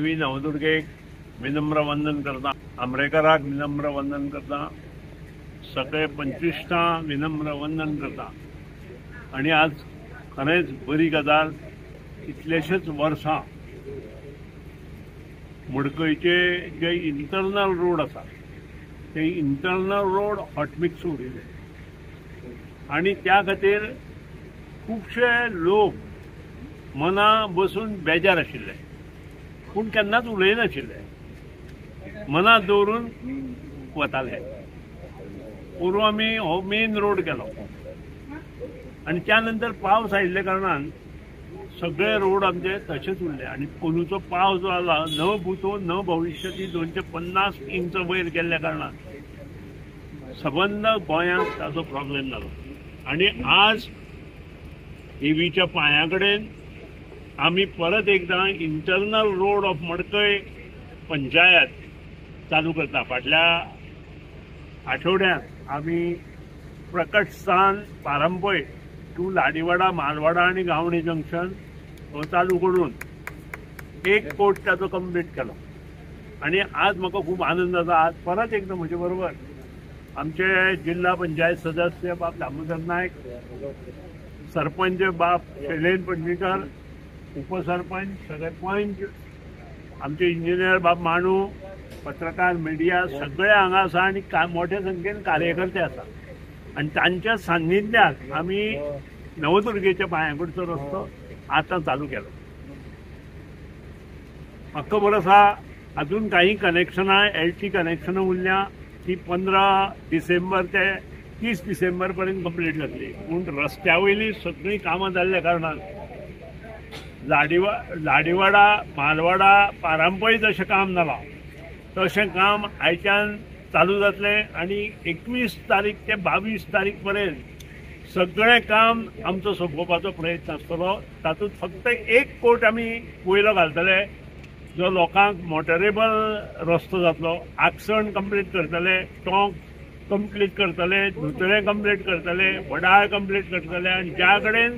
देवी नवदुर्गेक विनम्र वंदन करता, आंब्रेकराक विनम्र वंदन करता, सगळे 25 विनम्र वंदन करता। आणि आज खरेंच बरी गजाल, कितलेशेच वर्सां मडकयचे जे इंटरनल रोड आसा ते इंटरनल रोड हॉटमिक्स उडिल्ले आणि त्या खातीर खुबशे लोक मना बसून बेजार आशिल्ले, पूण केन्नाच उलयनाशिल्ले, मनात दवरून वताले। पूर्व आमी हो मेन रोड केलो आणि त्यानंतर पावस आयिल्ले कारणान सगळे रोड आमचे तशेच उरले आणि पोलूचो पावस जो आला न भूतो न भविष्यती 250 इंच वयर गेल्ल्या कारणान सबंद गोंयांत ताचो प्रॉब्लेम जालो। आणि आज देवीच्या पांया कडेन आमी परत एकदा इंटरनल रोड ऑफ मडकय पंचायत चालू करता। फाटल्या आठवड्यात आमी प्रकट स्थान पारंपय टू लाडीवाडा, मालवाडा आणि गावणी जंक्शन हो चालू करून 1 कोट ताचो कंप्लीट केलो। आणि आज म्हाका खूब आनंद जाता, आज परत एकदा म्हजे बरोबर आमचे जिल्हा पंचायत सदस्य बाब दामोदर नायक, सरपंच बाब शैलेंद्र पडणीकर, उपसरपंच सगळे पंच, आमचे इंजिनियर बाब मानू, पत्रकार मिडिया सगळे हांगा आसा आणि मोठ्या संख्येन कार्यकर्ते आसा। आणि तांच्या सान्निध्यात आमी नवदुर्गेच्या पांयाकडचो रस्तो आता चालू केलो। म्हाका खबर आसा अजून काही कनेक्शनां एलटी कनेक्शनां उरल्या ती 15 डिसेंबर ते 30 डिसेंबर पर्यंत कंप्लीट जातली, पूण रस्त्या वयली सगळीं कामां जाल्ल्या कारणान लाडीवाडा, मालवाडा, पारंपय जशें काम जालां तशें काम आयच्यान चालू जातले आणि 21 तारीख ते 22 तारीख पर्यंत सगळें काम आमचो सोंपोवपाचो प्रयत्न आसतलो। तातूंत फक्त 1 कोट आमी वयलो घालतले जो लोकांक मोटरेबल रस्तो जातलो। आगसण कंप्लीट करतले, टोंक कंप्लीट करतले, धुतळे कंप्लीट करतले, वडाळ कंप्लीट करतले आणि ज्या कडेन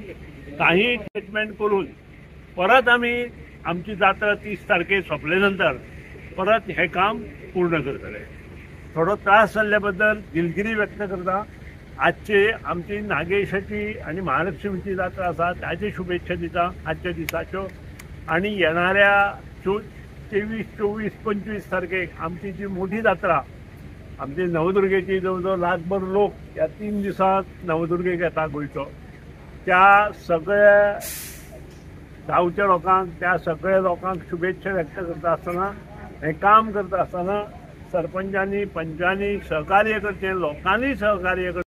काही ट्रीटमेंट करून परत आमी आमची जात्रा 30 तारखेक सोंपले नंतर परत हे काम पूर्ण करतले। थोडो त्रास जाल्ल्या बद्दल दिलगिरी व्यक्त करता। आजची आमची नागेशाची आणि महालक्ष्मीची जात्रा आसा ताचे शुभेच्छा दिता आजच्या दिसाच्यो। आणि येणाऱ्या 23, 24, 25 तारखेक आमची जी मोठी जात्रा आमची नवदुर्गेची जवळजवळ लाखभर लोक या 3 दिसांत नवदुर्गेक येता गोंयचो, त्या सगळ्या गांवच्या लोकांक, त्या सगळ्या लोकांक शुभेच्छा व्यक्त करता आसतना हे काम करता आसतना सरपंचांनी, पंचांनी सहकार्य करचें, लोकांनी सहकार्य करचें।